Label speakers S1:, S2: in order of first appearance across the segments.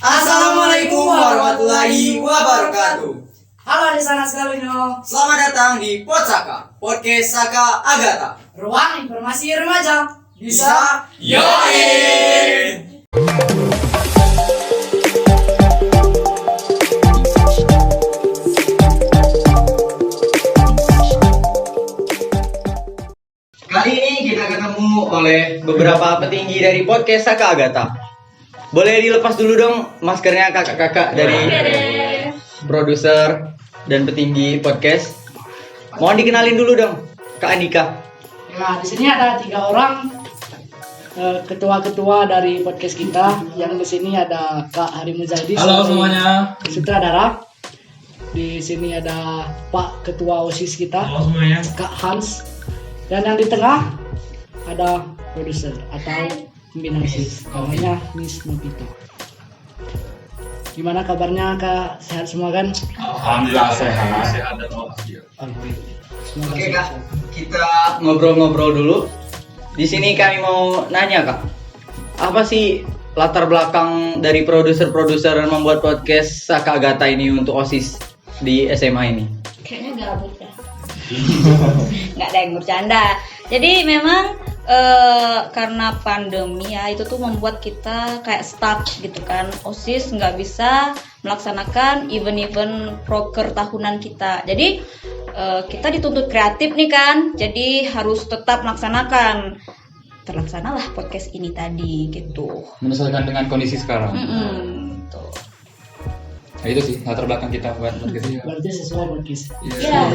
S1: Assalamualaikum warahmatullahi wabarakatuh.
S2: Halo di sana sekalian.
S1: Selamat datang di Podsaka, Podcast Saka Agatha.
S2: Ruang informasi remaja.
S1: Bisa? Yoi! Kali ini kita ketemu oleh beberapa petinggi dari Podcast Saka Agatha. Boleh dilepas dulu dong maskernya kakak-kakak dari produser dan petinggi podcast. Mohon dikenalin dulu dong, Kak Andika.
S2: Nah, di sini ada 3 orang ketua-ketua dari podcast kita. Yang di sini ada Kak Hari Muzadi.
S3: Halo semuanya.
S2: Sutradara. Di sini ada Pak Ketua OSIS kita.
S3: Halo semuanya.
S2: Kak Hans. Dan yang di tengah ada produser atau pembina OSIS, namanya Miss Nobita. Gimana kabarnya Kak? Sehat semua kan?
S3: Alhamdulillah sehat dan walafiat.
S2: Alhamdulillah. Semoga
S1: Oke
S2: sehat.
S1: Kak, kita ngobrol-ngobrol dulu. Di sini kami mau nanya Kak, apa sih latar belakang dari produser-produser yang membuat podcast Saka Agatha ini untuk OSIS di SMA ini?
S4: Kayaknya gabut ya. Nggak ada yang bercanda. Jadi memang karena pandemi ya, itu tuh membuat kita kayak stuck gitu kan. OSIS nggak bisa melaksanakan event-event proker tahunan kita. Jadi kita dituntut kreatif nih kan. Jadi harus tetap melaksanakan. Terlaksanalah podcast ini tadi gitu.
S3: Menyesuaikan dengan kondisi sekarang.
S4: Tuh.
S3: Nah, itu sih latar belakang kita buat podcast ini.
S2: Berarti sesuai podcast.
S4: Ya.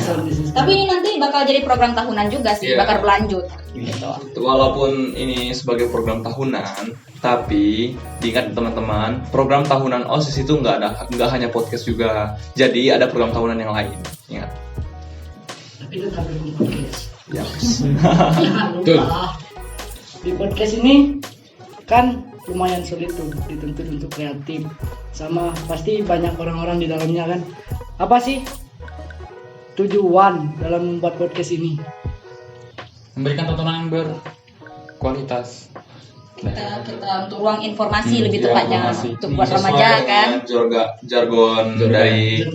S4: Tapi ini nanti bakal jadi program tahunan juga sih,
S5: Iya.
S4: bakal berlanjut gitu.
S5: Walaupun ini sebagai program tahunan, tapi diingat teman-teman, program tahunan OSIS itu nggak hanya podcast juga. Jadi ada program tahunan yang lain. Ingat.
S2: Tapi tetap di podcast.
S5: Ya.
S2: Jangan lupa di podcast ini kan lumayan sulit tuh, dituntut untuk kreatif, sama pasti banyak orang-orang di dalamnya kan. Apa sih tujuan dalam membuat podcast ini?
S3: Memberikan tontonan yang berkualitas.
S4: kita untuk ruang informasi lebih
S3: iya,
S4: tepatnya
S3: informasi.
S4: untuk buat
S5: Sesuai
S4: remaja
S5: dengan
S4: kan.
S5: jargon dari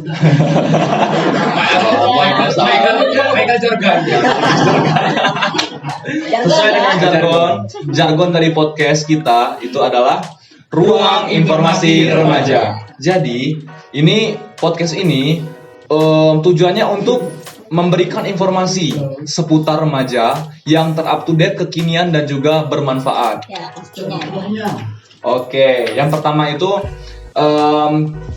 S3: Mereka jargon.
S5: sesuai dengan jargon dari podcast kita itu adalah ruang informasi remaja. Jadi ini podcast ini tujuannya untuk memberikan informasi seputar remaja yang terup to date, kekinian dan juga bermanfaat.
S4: Ya pastinya.
S5: Oke, yang pertama itu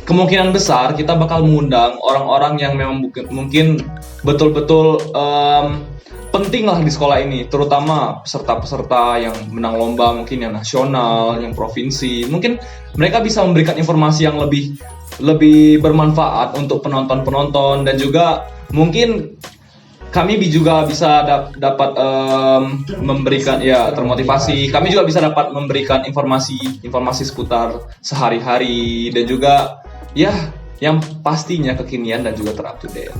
S5: kemungkinan besar kita bakal mengundang orang-orang yang memang mungkin betul-betul penting lah di sekolah ini, terutama peserta-peserta yang menang lomba, mungkin yang nasional, yang provinsi. Mungkin mereka bisa memberikan informasi yang lebih bermanfaat untuk penonton-penonton, dan juga mungkin kami juga bisa dapat memberikan termotivasi. Kami juga bisa dapat memberikan informasi seputar sehari-hari, dan juga ya yang pastinya kekinian dan juga terup to date.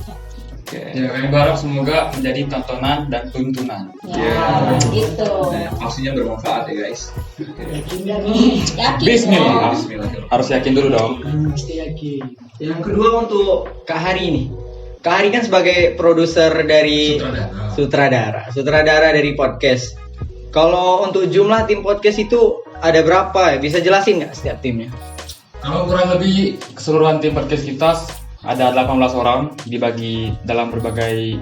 S5: Oke.
S3: Ya, kami berharap semoga menjadi tontonan dan tuntunan.
S4: Ya, gitu.
S5: Nah, pastinya bermanfaat ya guys.
S2: Yakin gak nih?
S4: Yakin.
S3: Bismillah.
S5: Bismillah.
S3: Harus yakin dulu dong.
S2: Pasti yakin.
S1: Yang kedua untuk Kak Hari ini. Kak Hari kan sebagai produser dari sutradara dari podcast. Kalau untuk jumlah tim podcast itu ada berapa ya? Bisa jelasin nggak setiap timnya?
S3: Kalau kurang lebih keseluruhan tim podcast kita ada 18 orang dibagi dalam berbagai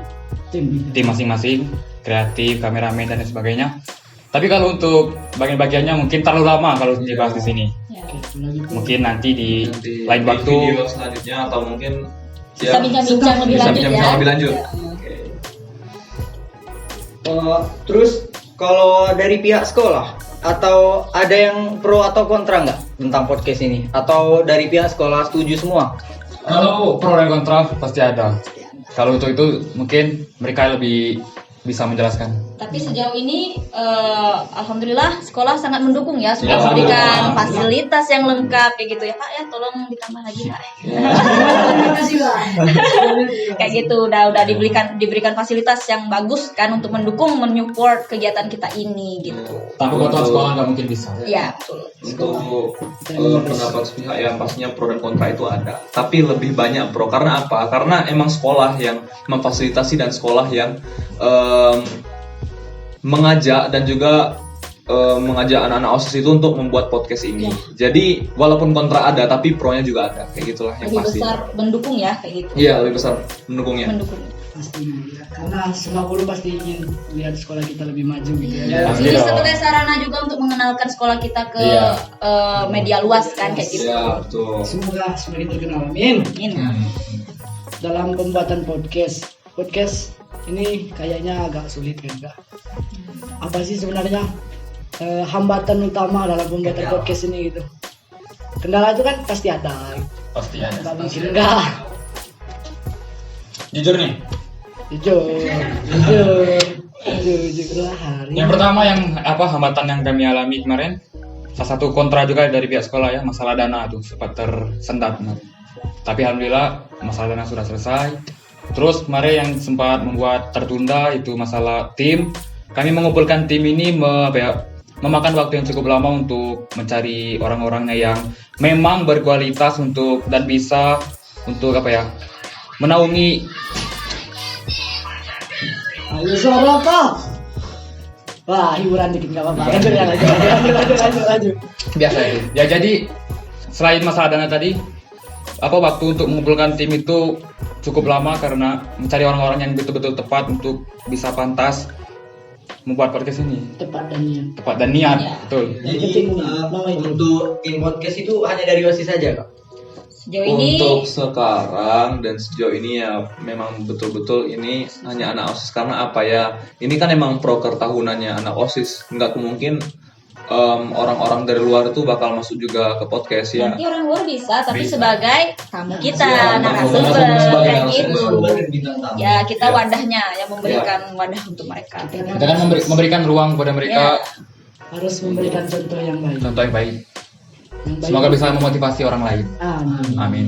S3: tim masing-masing, kreatif, kameramen dan lain sebagainya. Tapi kalau untuk bagian-bagiannya mungkin terlalu lama kalau dibahas di sini.
S4: Ya.
S3: Mungkin nanti di lain
S5: Di
S3: waktu.
S5: video selanjutnya atau mungkin
S4: Bisa bincang-bincang lebih
S5: bisa
S4: lanjut
S5: bincang-bincang
S4: ya.
S5: lebih lanjut.
S4: Ya.
S5: Oke.
S1: Terus kalau dari pihak sekolah, atau ada yang pro atau kontra nggak tentang podcast ini? Atau dari pihak sekolah setuju semua?
S3: Kalau pro dan kontra pasti ada. Kalau untuk itu mungkin mereka lebih bisa menjelaskan.
S4: Tapi sejauh ini alhamdulillah sekolah sangat mendukung ya, sudah
S3: Ya,
S4: memberikan
S3: alhamdulillah.
S4: fasilitas yang lengkap kayak gitu ya Pak ya, tolong ditambah lagi Pak.
S2: Terima kasih Pak.
S4: Kayak gitu udah diberikan fasilitas yang bagus kan untuk mendukung menyupport kegiatan kita ini gitu.
S3: Tanpa bantuan sekolah nggak mungkin bisa.
S4: Ya, betul.
S5: Untuk pendapat sepihak yang pastinya pro dan kontra itu ada, tapi lebih banyak pro. Karena apa? Karena emang sekolah yang memfasilitasi dan sekolah yang mengajak dan juga mengajak anak-anak OSIS itu untuk membuat podcast ini. Jadi walaupun kontra ada, tapi pro-nya juga ada. Kayak gitulah yang
S4: Lebih
S5: pasti.
S4: besar mendukung ya kayak gitu.
S5: Iya, lebih besar mendukungnya.
S4: Mendukung.
S2: Pasti ya. Karena semua guru pasti ingin lihat sekolah kita lebih maju gitu ya.
S5: Iya.
S3: Pasti
S4: Ini
S3: dong.
S4: sebagai sarana juga untuk mengenalkan sekolah kita ke
S3: Iya.
S4: media luas kan kayak gitu.
S5: Iya, betul.
S2: Semoga semakin terkenal. Amin.
S4: Ini.
S2: Dalam pembuatan podcast ini kayaknya agak sulit kan Kak? Apa sih sebenarnya hambatan utama dalam pembuatan podcast ini gitu? Kendala itu kan pasti ada.
S3: Pasti ada.
S2: Nggak mungkin enggak.
S3: Jujur nih,
S2: Jujur lah hari.
S3: yang pertama yang hambatan yang kami alami kemarin, salah satu kontra juga dari pihak sekolah ya, masalah dana tuh sempat tersendat kemarin. Tapi alhamdulillah masalah dana sudah selesai. Terus kemarin yang sempat membuat tertunda itu masalah tim. Kami mengumpulkan tim ini memakan waktu yang cukup lama untuk mencari orang-orangnya yang memang berkualitas dan bisa untuk menaungi.
S2: Ayo suara apa? Wah, hiburan dikit nggak apa-apa. Lanjut.
S3: Biasa itu. Ya jadi selain masalah dana tadi, waktu untuk mengumpulkan tim itu cukup lama karena mencari orang-orang yang betul-betul tepat untuk bisa pantas membuat podcast ini.
S2: Tepat dan niat.
S3: Tepat dan niat,
S4: Ya.
S3: betul.
S1: Jadi untuk tim podcast itu hanya dari OSIS saja Kak?
S4: Sejauh ini
S5: Untuk sekarang dan sejauh ini ya memang betul-betul ini hanya anak OSIS. Karena apa ya, ini kan emang proker tahunannya anak OSIS. Nggak kemungkin orang-orang dari luar itu bakal masuk juga ke podcast ya.
S4: nanti orang luar bisa, tapi sebagai tamu kita,
S5: Ya,
S4: narasumber
S5: sebagai
S4: kayak
S5: narasumber.
S4: gitu. Ya kita wadahnya yang memberikan wadah untuk mereka.
S3: Kita kan memberikan ruang kepada mereka,
S2: Harus memberikan contoh yang baik.
S3: contoh yang baik.
S2: Yang baik.
S3: Semoga bisa memotivasi orang lain.
S2: Amin.
S3: Amin.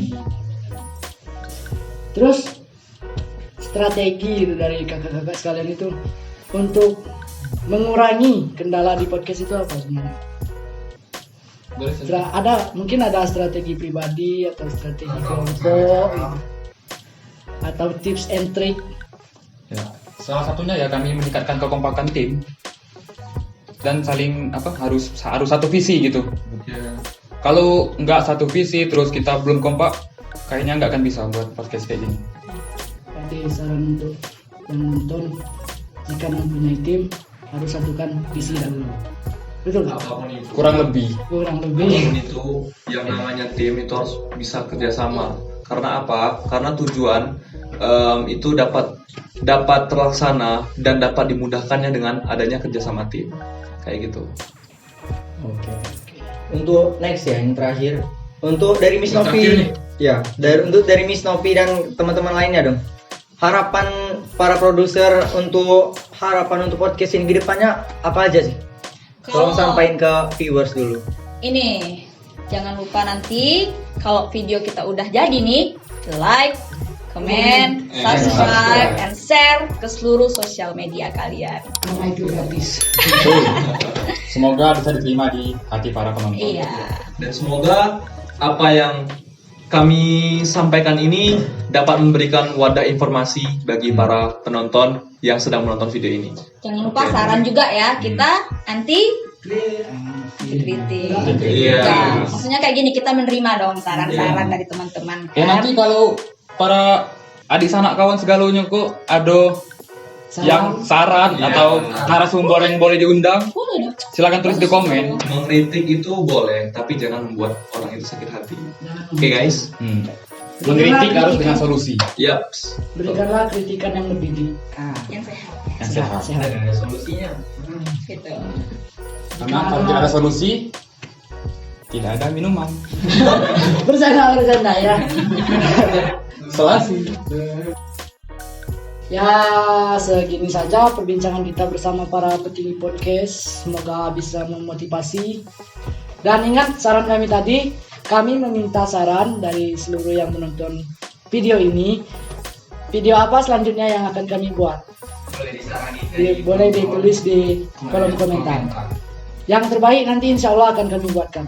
S2: Terus strategi itu dari kakak-kakak sekalian itu untuk mengurangi kendala di podcast itu apa sebenarnya? Mungkin ada strategi pribadi atau strategi kelompok gitu. Atau tips and trick.
S3: Ya, salah satunya ya kami meningkatkan kekompakan tim dan saling harus satu visi gitu. Kalau nggak satu visi terus kita belum kompak, kayaknya nggak akan bisa buat podcast kayak gini.
S2: Berarti saran untuk yang nonton, jika mempunyai tim harus satukan visi dahulu. Betul nggak?
S5: Apapun itu.
S3: Kurang lebih.
S2: Kurang lebih.
S5: Apapun itu yang namanya tim itu harus bisa kerjasama. Karena apa? Karena tujuan itu dapat terlaksana dan dapat dimudahkannya dengan adanya kerjasama tim. Kayak gitu.
S1: Oke. Untuk next ya yang terakhir. Untuk dari Miss
S3: Yang terakhir
S1: Novi.
S3: nih.
S1: Ya, untuk dari Miss Novi dan teman-teman lainnya dong. Harapan para produser untuk podcast ini ke depannya apa aja sih? Tolong sampaikan ke viewers dulu.
S4: Ini jangan lupa nanti kalau video kita udah jadi nih, like, comment, subscribe, and share ke seluruh sosial media kalian.
S2: Karena itu gratis.
S3: Semoga bisa diterima di hati para penonton.
S4: Iya.
S5: Dan semoga apa yang kami sampaikan ini dapat memberikan wadah informasi bagi para penonton yang sedang menonton video ini.
S4: Jangan lupa saran juga ya, kita anti kritik.
S5: Iya.
S4: Ya, maksudnya kayak gini, kita menerima dong saran-saran dari teman-teman.
S3: Ya
S4: kan?
S3: nanti kalau para adik sanak kawan segalanya kok ada yang saran
S5: Iya.
S3: atau narasumber yang boleh diundang,
S4: Boleh dong.
S3: silakan tulis di komen.
S5: Mengkritik itu boleh, tapi jangan membuat orang itu sakit hati. Oke guys?
S3: Mengkritik harus dengan solusi
S5: Yaps.
S2: Berikanlah kritikan yang mendidik.
S4: Yang sehat.
S3: yang sehat.
S2: Sehat.
S1: Ada solusinya.
S4: Gitu.
S3: Karena kalau tidak ada solusi, tidak ada minuman.
S2: Bercanda ya.
S3: Selasi.
S2: Ya, segini saja perbincangan kita bersama para petinggi podcast. Semoga bisa memotivasi. Dan ingat saran kami tadi, kami meminta saran dari seluruh yang menonton video ini. Video apa selanjutnya yang akan kami buat? Boleh ditulis di kolom komentar. Yang terbaik nanti insya Allah akan kami buatkan.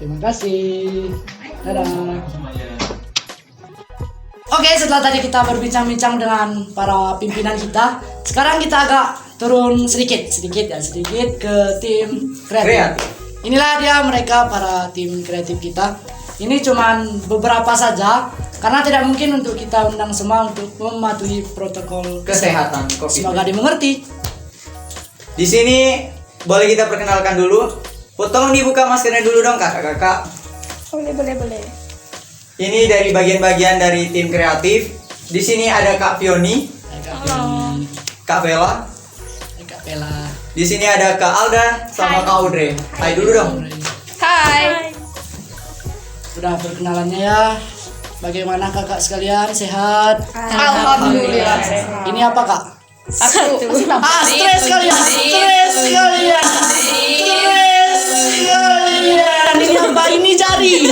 S2: Terima kasih. Dadah. Oke, setelah tadi kita berbincang-bincang dengan para pimpinan kita, sekarang kita agak turun sedikit ke tim kreatif. Inilah dia mereka para tim kreatif kita. Ini cuman beberapa saja karena tidak mungkin untuk kita undang semua untuk mematuhi protokol
S1: Kesehatan COVID.
S2: Semoga dimengerti.
S1: Di sini boleh kita perkenalkan dulu. Tolong dibuka maskernya dulu dong kakak-kakak.
S6: Boleh.
S1: Ini dari bagian-bagian dari tim kreatif. Di sini ada Kak Fioni, Kak Bella.
S2: Kak Bella.
S1: Di sini ada Kak Alda sama Kak Audrey. Hai dulu dong.
S6: Hai.
S2: Sudah perkenalannya ya. Bagaimana kakak sekalian? Sehat?
S6: Alhamdulillah.
S2: Ini apa kak?
S6: Satu.
S2: Stres kalian. Ini apa? Ini jari.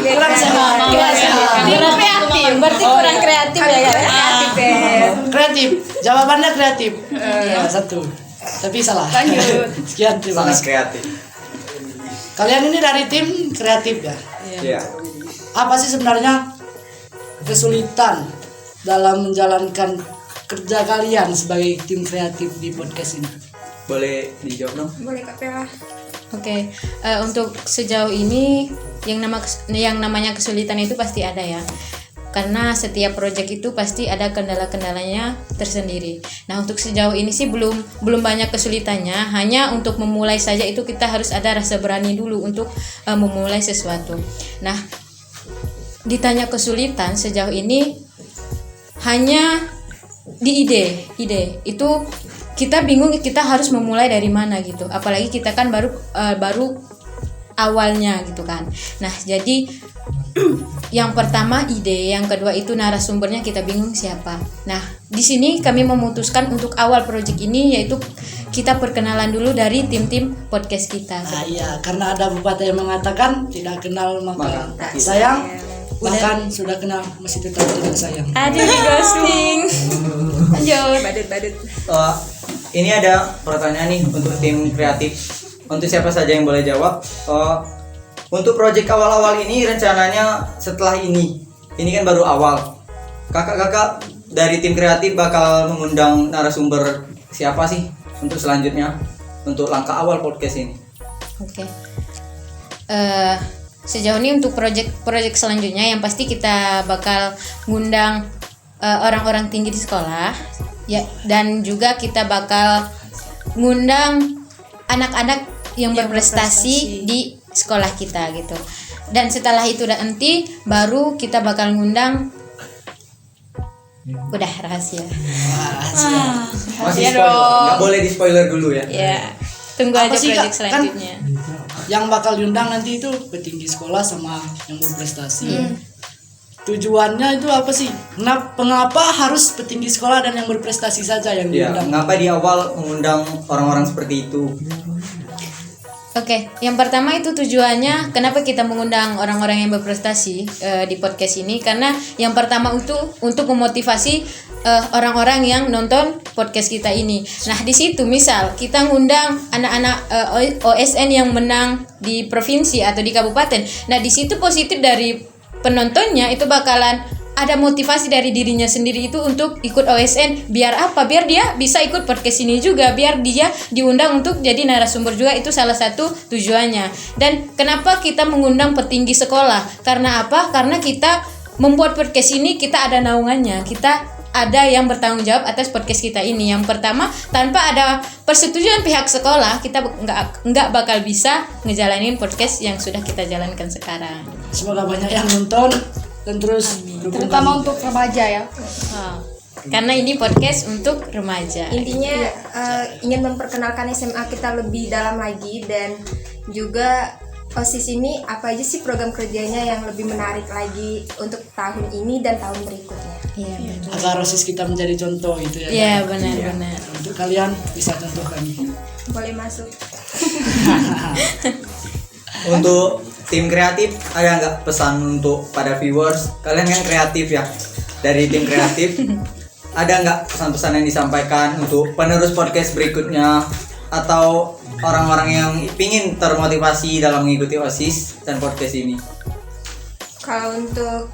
S2: Kurang sehat.
S6: Berarti kurang kreatif ya kan?
S2: Kreatif. Jawabannya kreatif. Ya, satu. Tapi salah. Sekian terima
S1: Sangat
S2: kasih.
S1: kreatif.
S2: Kalian ini dari tim kreatif ya?
S1: Iya.
S2: Apa sih sebenarnya kesulitan dalam menjalankan kerja kalian sebagai tim kreatif di podcast ini?
S1: Boleh dijawab dong?
S6: Boleh Kak Bella.
S7: Oke, untuk sejauh ini yang namanya kesulitan itu pasti ada ya. Karena setiap proyek itu pasti ada kendala-kendalanya tersendiri. Nah, untuk sejauh ini sih belum banyak kesulitannya. Hanya untuk memulai saja itu kita harus ada rasa berani dulu untuk memulai sesuatu. Nah, ditanya kesulitan sejauh ini hanya di ide. Itu kita bingung kita harus memulai dari mana gitu. Apalagi kita kan baru awalnya gitu kan. Nah, jadi yang pertama ide, yang kedua itu narasumbernya kita bingung siapa. Nah, di sini kami memutuskan untuk awal proyek ini yaitu kita perkenalan dulu dari tim-tim podcast kita.
S2: Nah iya, karena ada pepatah yang mengatakan tidak kenal maka
S1: Maka
S2: sayang, bahkan sudah kenal masih tetap tidak sayang.
S7: Aduh, di ghosting. Lanjut.
S6: Badut.
S1: Ini ada pertanyaan nih untuk tim kreatif. Untuk siapa saja yang boleh jawab. Untuk proyek awal-awal ini rencananya setelah ini kan baru awal. Kakak-kakak dari tim kreatif bakal mengundang narasumber siapa sih untuk selanjutnya untuk langkah awal podcast ini?
S7: Oke. Sejauh ini untuk proyek selanjutnya yang pasti kita bakal ngundang orang-orang tinggi di sekolah ya, dan juga kita bakal ngundang anak-anak yang berprestasi di sekolah kita gitu. Dan setelah itu nanti baru kita bakal ngundang, udah rahasia.
S1: Masih spoiler, nggak boleh di spoiler dulu ya.
S7: Ya, tunggu
S2: Apa
S7: aja
S2: sih,
S7: proyek
S2: Kak?
S7: selanjutnya.
S2: Yang bakal diundang nanti itu petinggi sekolah sama yang berprestasi. Tujuannya itu apa sih? Mengapa harus petinggi sekolah dan yang berprestasi saja yang
S1: Iya,
S2: diundang?
S1: mengapa di awal mengundang orang-orang seperti itu?
S7: Oke, yang pertama itu tujuannya kenapa kita mengundang orang-orang yang berprestasi di podcast ini, karena yang pertama itu untuk memotivasi orang-orang yang nonton podcast kita ini. Nah, di situ misal kita ngundang anak-anak OSN yang menang di provinsi atau di kabupaten. Nah, di situ positif dari penontonnya itu bakalan ada motivasi dari dirinya sendiri itu untuk ikut OSN. Biar apa? Biar dia bisa ikut podcast ini juga, biar dia diundang untuk jadi narasumber juga. Itu salah satu tujuannya. Dan kenapa kita mengundang petinggi sekolah? Karena apa? Karena kita membuat podcast ini, kita ada naungannya, kita ada yang bertanggung jawab atas podcast kita ini. Yang pertama, tanpa ada persetujuan pihak sekolah, kita nggak bakal bisa ngejalanin podcast yang sudah kita jalankan sekarang.
S2: Semoga banyak yang nonton dan terus dukung
S6: Terutama
S2: kami.
S6: untuk remaja ya.
S7: Karena ini podcast untuk remaja.
S6: Intinya ingin memperkenalkan SMA kita lebih dalam lagi dan juga OSIS ini apa aja sih program kerjanya yang lebih menarik lagi untuk tahun ini dan tahun berikutnya?
S7: Iya benar.
S2: Agar OSIS kita menjadi contoh gitu ya.
S7: Iya benar-benar.
S2: Untuk kalian bisa contoh kami.
S6: Boleh masuk.
S1: Untuk tim kreatif ada nggak pesan untuk pada viewers? Kalian kan kreatif ya, dari tim kreatif ada nggak pesan-pesan yang disampaikan untuk penerus podcast berikutnya atau orang-orang yang ingin termotivasi dalam mengikuti OSIS dan podcast ini?
S6: Kalau untuk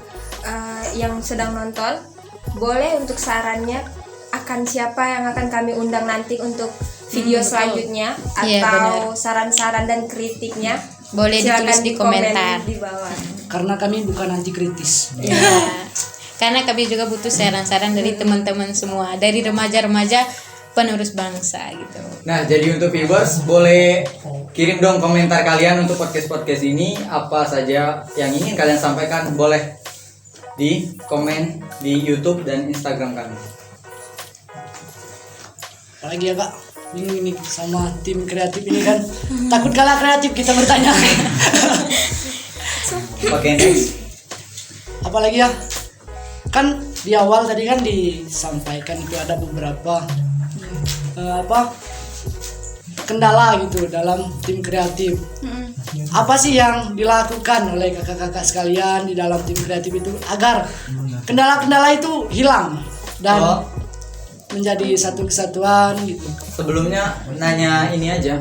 S6: yang sedang nonton, boleh untuk sarannya akan siapa yang akan kami undang nanti untuk video selanjutnya
S7: Iya,
S6: atau saran-saran dan kritiknya
S7: Boleh
S6: silakan
S7: ditulis di komentar.
S6: di bawah.
S2: Karena kami bukan anti kritis.
S7: Iya. Karena kami juga butuh saran-saran dari teman-teman semua, dari remaja-remaja penerus bangsa gitu.
S1: Nah, jadi untuk viewers boleh kirim dong komentar kalian untuk podcast ini, apa saja yang ingin kalian sampaikan boleh di komen di YouTube dan Instagram kami.
S2: Apalagi ya kak, bingung ini sama tim kreatif ini kan. Takut kalah kreatif kita bertanya.
S1: Oke, next.
S2: Apalagi ya, kan di awal tadi kan disampaikan itu ada beberapa kendala gitu dalam tim kreatif. Apa sih yang dilakukan oleh kakak-kakak sekalian di dalam tim kreatif itu agar kendala-kendala itu hilang dan menjadi satu kesatuan gitu?
S1: Sebelumnya nanya ini aja,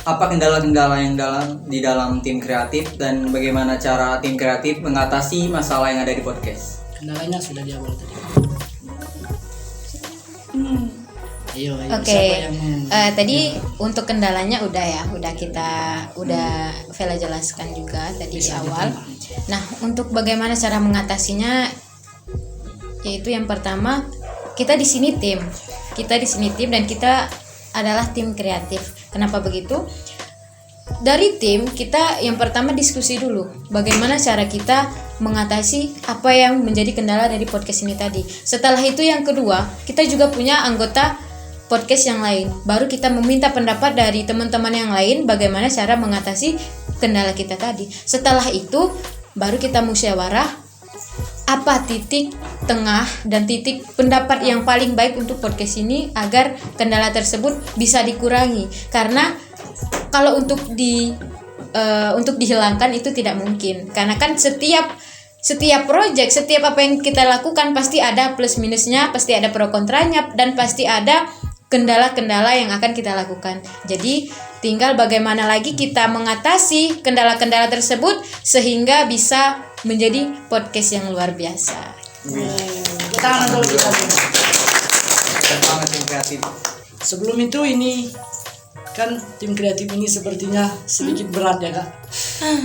S1: apa kendala-kendala yang di dalam tim kreatif dan bagaimana cara tim kreatif mengatasi masalah yang ada di podcast?
S2: Kendalanya sudah di awal tadi. Ayo,
S7: Oke,
S2: siapa yang mau?
S7: tadi untuk kendalanya udah Vela jelaskan juga tadi di awal. Nah, untuk bagaimana cara mengatasinya, yaitu yang pertama kita di sini tim dan kita adalah tim kreatif. Kenapa begitu? Dari tim kita yang pertama diskusi dulu bagaimana cara kita mengatasi apa yang menjadi kendala dari podcast ini tadi. Setelah itu yang kedua, kita juga punya anggota podcast yang lain. Baru kita meminta pendapat dari teman-teman yang lain bagaimana cara mengatasi kendala kita tadi. Setelah itu baru kita musyawarah apa titik tengah dan titik pendapat yang paling baik untuk podcast ini agar kendala tersebut bisa dikurangi. Karena kalau untuk dihilangkan itu tidak mungkin. Karena kan setiap project, setiap apa yang kita lakukan pasti ada plus minusnya, pasti ada pro kontranya, dan pasti ada kendala-kendala yang akan kita lakukan. Jadi tinggal bagaimana lagi kita mengatasi kendala-kendala tersebut sehingga bisa menjadi podcast yang luar biasa.
S2: Tangan dulu kita.
S1: Banget tim kreatif.
S2: Sebelum itu ini kan tim kreatif ini sepertinya sedikit berat ya kak.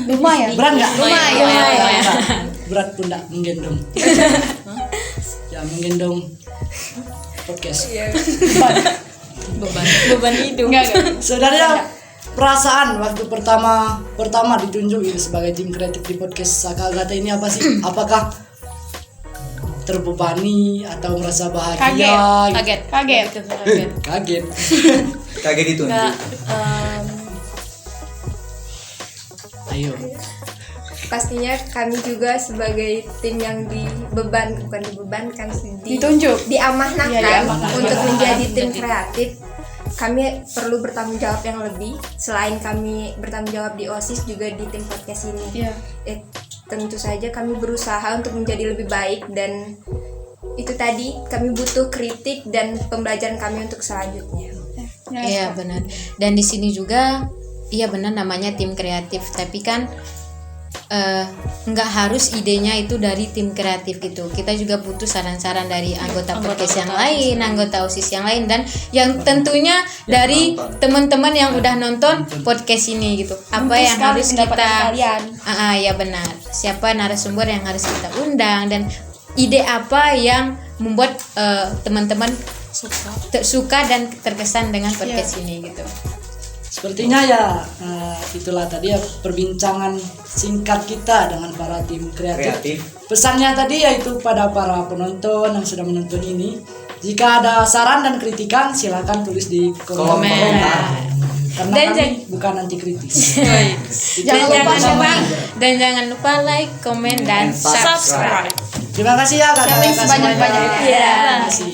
S6: Lumayan.
S2: Berat nggak?
S7: Lumayan.
S2: Berat pundak menggendong. Ya menggendong podcast.
S7: Beban hidup.
S2: Sebenarnya perasaan waktu pertama ditunjuk ini sebagai tim kreatif di podcast Saka Agata ini apa sih? Apakah terbebani atau merasa bahagia?
S6: Kaget.
S2: Kaget.
S1: Kaget ditunjuk.
S2: Ayo.
S6: Pastinya kami juga sebagai tim yang diamanahkan untuk menjadi tim kreatif. Kami perlu bertanggung jawab yang lebih. Selain kami bertanggung jawab di OSIS, juga di tim podcast ini. Tentu saja kami berusaha untuk menjadi lebih baik, dan itu tadi kami butuh kritik dan pembelajaran kami untuk selanjutnya.
S7: Iya benar. Dan di sini juga iya benar namanya tim kreatif, tapi kan nggak harus idenya itu dari tim kreatif gitu. Kita juga butuh saran-saran dari anggota podcast yang lain, anggota OSIS yang lain, dan yang tentunya dari teman-teman yang udah nonton podcast ini gitu. Apa yang harus kita ya benar. Siapa narasumber yang harus kita undang, dan ide apa yang membuat teman-teman suka dan terkesan dengan podcast ini gitu.
S2: Sepertinya ya itulah tadi ya perbincangan singkat kita dengan para tim kreatif. Pesannya tadi yaitu pada para penonton yang sedang menonton ini, jika ada saran dan kritikan silakan tulis di komentar. Karena
S7: Dan
S2: kami bukan anti kritis.
S7: Jangan lupa
S4: jangan
S7: share dan jangan lupa like, komen dan subscribe.
S2: Terima kasih ya kakak.
S7: Sharing sebanyak-banyaknya.
S4: Iya.
S2: Terima kasih.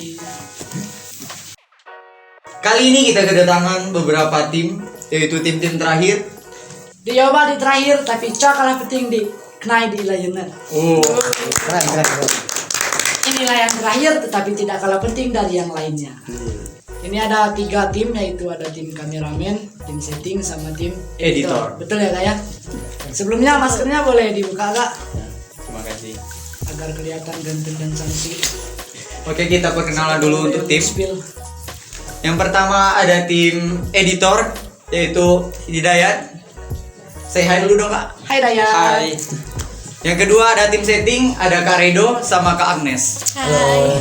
S1: Kali ini kita kedatangan beberapa tim, yaitu tim-tim terakhir.
S2: Dicoba di terakhir tapi cak kalah penting di kenai di layanan.
S1: Oh,
S6: Keren.
S2: Inilah yang terakhir tetapi tidak kalah penting dari yang lainnya. Ini ada 3 tim, yaitu ada tim kameramen, tim setting, sama tim
S1: Editor.
S2: Betul ya kak ya? Sebelumnya maskernya boleh dibuka kak
S1: terima kasih.
S2: agar kelihatan ganteng dan cantik.
S1: Oke, kita perkenalan dulu untuk tim.
S2: Spill.
S1: Yang pertama ada tim editor, yaitu Hidayat. Say hi dulu dong kak.
S2: Hai Daya.
S1: Hai. Yang kedua ada tim setting, ada Kak Redo sama Kak Agnes.
S7: Hai.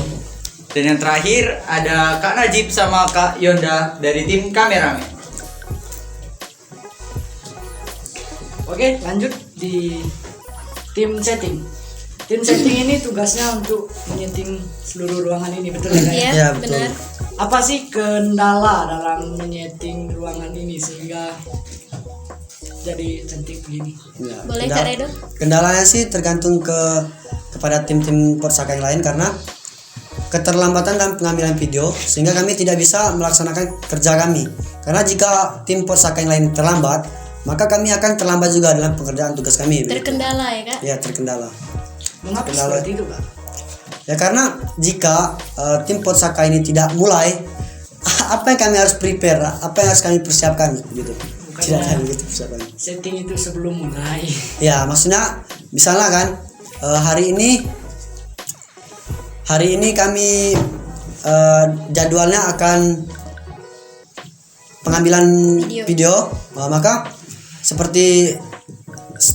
S1: Dan yang terakhir ada Kak Najib sama Kak Yonda dari tim kameramen.
S2: Oke, lanjut di tim setting. Tim setting ini tugasnya untuk menyeting seluruh ruangan ini, betul ya kak?
S7: Iya,
S6: Ya, betul.
S7: benar.
S2: Apa sih kendala dalam menyeting ruangan ini sehingga jadi cantik begini?
S6: Ya,
S7: Boleh Kak Redo?
S6: Kendalanya sih tergantung kepada tim-tim Porsaka yang lain karena keterlambatan dalam pengambilan video sehingga kami tidak bisa melaksanakan kerja kami. Karena jika tim Porsaka yang lain terlambat, maka kami akan terlambat juga dalam pekerjaan tugas kami.
S7: Terkendala ya Kak?
S6: Ya, terkendala.
S2: Mengapa
S6: Kendala.
S2: seperti itu kak?
S6: Ya karena jika tim Porsaka ini tidak mulai, apa yang kami harus prepare, apa yang harus kami persiapkan gitu. Tidak ada begitu persiapan.
S2: Setting itu sebelum mulai.
S6: Ya, maksudnya misalnya kan hari ini kami jadwalnya akan pengambilan video, maka seperti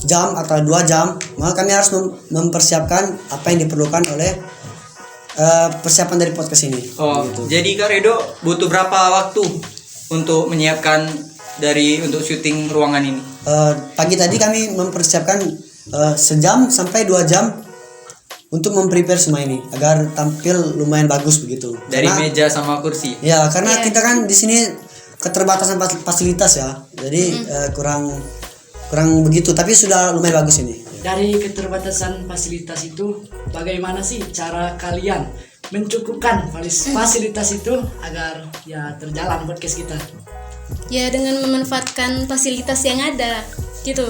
S6: jam atau 2 jam, maka kami harus mempersiapkan apa yang diperlukan oleh persiapan dari podcast ini.
S1: Oh, jadi Kak Redo butuh berapa waktu untuk menyiapkan untuk syuting ruangan ini?
S6: Pagi tadi kami mempersiapkan sejam sampai 2 jam untuk memprepare semua ini agar tampil lumayan bagus begitu.
S1: Dari
S6: Karena-
S1: meja sama kursi.
S6: Ya, karena kita kan di sini keterbatasan fasilitas ya, jadi kurang begitu. Tapi sudah lumayan bagus ini.
S2: Dari keterbatasan fasilitas itu, bagaimana sih cara kalian mencukupkan fasilitas itu agar ya terjalan podcast kita?
S8: Ya dengan memanfaatkan fasilitas yang ada gitu.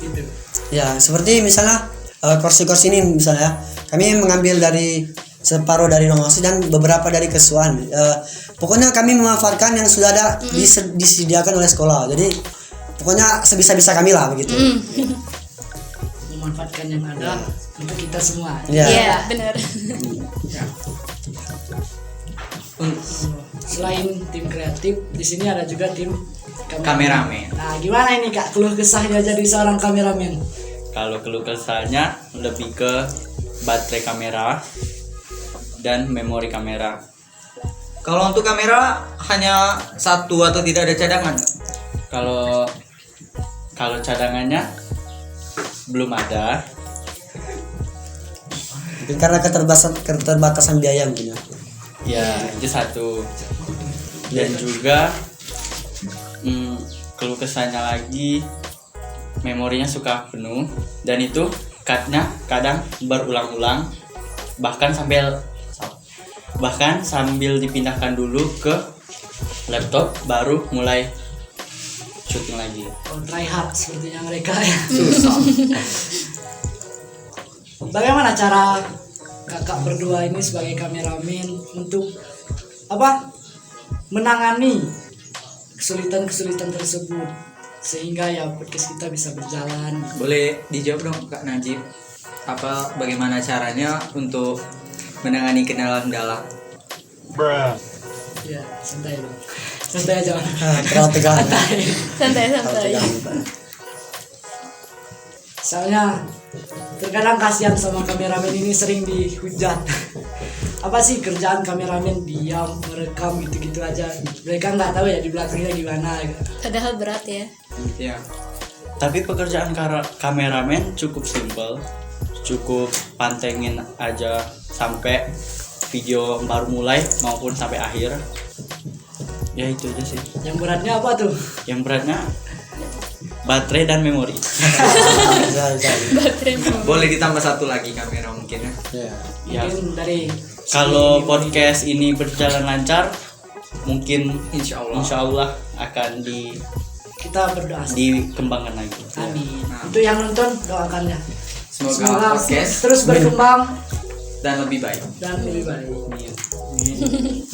S2: Gitu.
S6: Ya, seperti misalnya kursi-kursi ini misalnya, kami mengambil dari separuh dari ruang osis dan beberapa dari kesuan. Pokoknya kami memanfaatkan yang sudah ada disediakan oleh sekolah. Jadi pokoknya sebisa-bisa kami lah begitu.
S2: Memanfaatkan yang ada untuk kita semua.
S6: Ya.
S8: Iya, benar.
S2: Selain tim kreatif, di sini ada juga tim
S1: Kameramen.
S2: Nah, gimana ini kak keluh kesahnya jadi seorang kameramen?
S9: Kalau keluh kesahnya lebih ke baterai kamera dan memori kamera.
S1: Kalau untuk kamera hanya satu atau tidak ada cadangan?
S9: Kalau cadangannya belum ada.
S6: Mungkin karena keterbatasan biaya mungkin ya.
S9: Ya, itu satu. Dan juga keluh kesahnya lagi memorinya suka penuh dan itu cutnya kadang berulang-ulang bahkan sambil dipindahkan dulu ke laptop baru mulai syuting lagi.
S2: Oh, try hard sepertinya mereka ya.
S1: Susah.
S2: Bagaimana cara kakak berdua ini sebagai kameramen untuk menangani kesulitan-kesulitan tersebut sehingga ya podcast kita bisa berjalan?
S1: Boleh dijawab dong Kak Najib. Bagaimana caranya untuk menangani kendala-kendala?
S2: Ya, santai dong. Santai aja.
S6: Terlalu tegang.
S8: Santai-santai.
S2: Soalnya terkadang kasihan sama kameramen ini sering dihujat. Apa sih kerjaan kameramen, diam, merekam gitu-gitu aja. Mereka nggak tahu ya di belakangnya gimana.
S8: Padahal berat ya.
S1: Ya.
S9: Tapi pekerjaan kameramen cukup simpel, cukup pantengin aja sampai video baru mulai maupun sampai akhir. Ya itu aja sih.
S2: Yang beratnya apa tuh?
S9: Yang beratnya baterai dan memori.
S1: Boleh ditambah satu lagi kamera mungkin ya.
S9: Ya.
S2: Mungkin dari
S9: Kalau podcast ini berjalan lancar, mungkin
S1: Insya
S9: Allah akan
S2: kita berdoa.
S9: dikembangkan lagi.
S2: Amin. Itu yang nonton doakan ya.
S1: Semoga podcast
S2: terus berkembang
S1: dan lebih baik.
S2: dan lebih baik.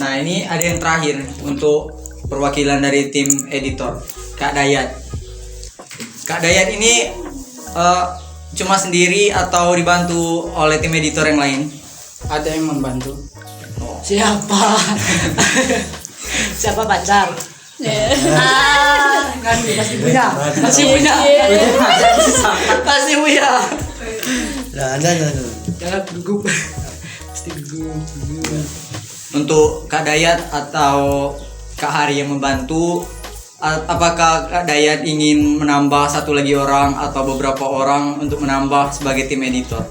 S1: Nah ini ada yang terakhir untuk perwakilan dari tim editor, Kak Dayat. Kak Dayat ini cuma sendiri atau dibantu oleh tim editor yang lain?
S10: Ada yang membantu.
S2: Siapa? Siapa pacar? Kan pasti punya. Pasti punya. Pasti punya. Jangan gugup. Pasti gugup.
S1: Untuk Kak Dayat atau Kak Hari yang membantu, apakah Kak Dayat ingin menambah satu lagi orang atau beberapa orang untuk menambah sebagai tim editor?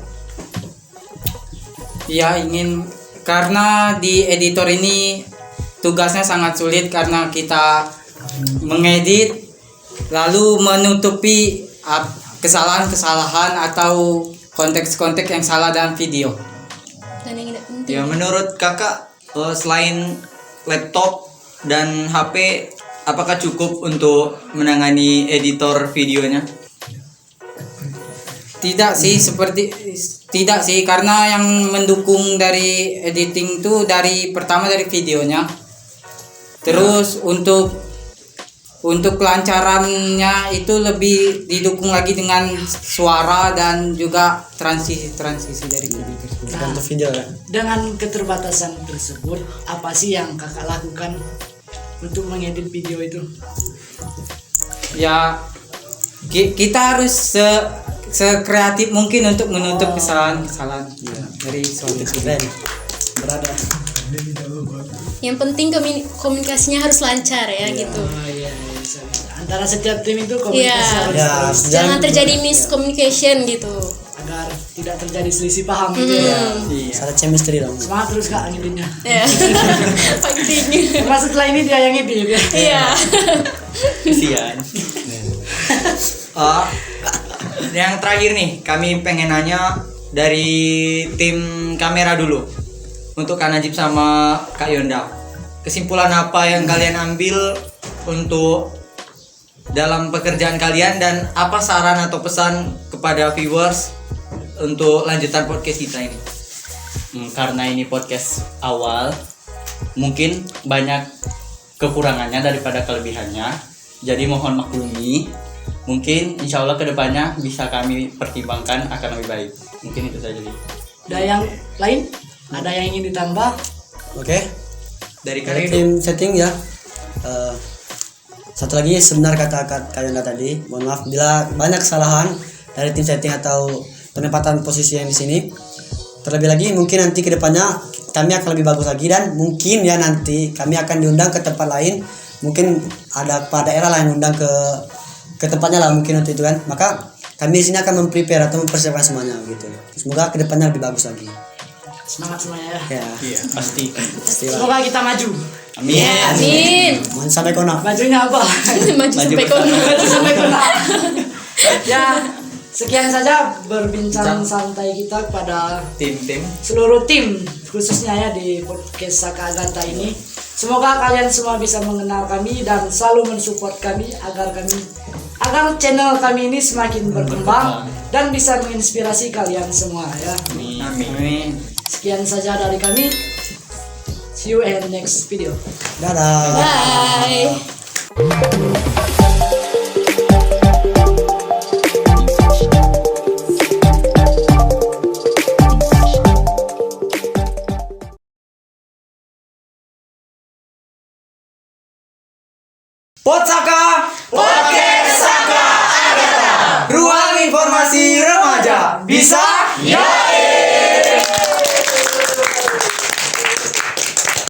S10: Ya ingin, karena di editor ini tugasnya sangat sulit karena kita mengedit lalu menutupi kesalahan-kesalahan atau konteks-konteks yang salah dalam video.
S8: Dan yang tidak penting.
S1: Ya menurut kakak selain laptop dan HP, apakah cukup untuk menangani editor videonya?
S10: Tidak sih karena yang mendukung dari editing itu pertama dari videonya. Terus untuk kelancarannya itu lebih didukung lagi dengan suara dan juga transisi dari video tersebut.
S2: Dengan keterbatasan tersebut, apa sih yang kakak lakukan untuk mengedit video itu?
S10: Ya kita harus sekreatif mungkin untuk menutup kesalahan dari suatu
S2: Berada.
S8: Yang penting komunikasinya harus lancar ya gitu.
S2: Iya. Antara setiap tim itu komunikasi harus terus,
S8: Jangan terjadi miscommunication gitu.
S2: agar tidak terjadi selisih paham gitu ya.
S1: Iya.
S11: Ada chemistry dong.
S2: Semangat terus kak ngeditnya.
S8: Ya. Penting.
S2: Karena setelah ini dia yang ngedit ya.
S8: Iya.
S9: Kesian.
S1: Yang terakhir nih, kami pengen nanya dari tim kamera dulu. Untuk Kak Najib sama Kak Yonda. Kesimpulan apa yang kalian ambil untuk dalam pekerjaan kalian dan apa saran atau pesan kepada viewers untuk lanjutan podcast kita ini?
S9: Karena ini podcast awal, mungkin banyak kekurangannya daripada kelebihannya. Jadi mohon maklumi. Mungkin insya Allah kedepannya bisa kami pertimbangkan akan lebih baik. Mungkin itu saja.
S2: Ada yang lain? Ada yang ingin ditambah?
S11: Oke.
S1: Dari
S11: Dari
S1: kalian
S11: tim setting ya. Satu lagi sebenar kata Kak Yonda tadi. Mohon maaf bila banyak kesalahan dari tim setting atau penempatan posisi yang di sini. Terlebih lagi mungkin nanti kedepannya kami akan lebih bagus lagi dan mungkin ya nanti kami akan diundang ke tempat lain. Mungkin ada pada daerah lain undang ke tempatnya lah mungkin nanti itu kan. Maka kami di sini akan memprepare atau mempersiapkan semuanya gitu. Semoga kedepannya lebih bagus lagi.
S2: Semangat semuanya ya.
S11: Ya.
S9: Iya, pasti.
S2: Semoga kita maju.
S9: Amin.
S8: Amin.
S11: Mohon sampai kona.
S2: Majunya apa?
S8: Maju sampai kono.
S2: Maju sampai kena. Ya, sekian saja berbincang santai kita pada
S1: tim
S2: seluruh tim khususnya ya di podcast Saka Agata ini. Semoga kalian semua bisa mengenal kami dan selalu mensupport kami agar channel kami ini semakin berkembang dan bisa menginspirasi kalian semua ya.
S1: Amin.
S2: Sekian saja dari kami. See you in next video.
S11: Dadah.
S8: Bye.
S1: Podsaka Podcast Saka Agata, ruang informasi remaja. Bisa? Ya.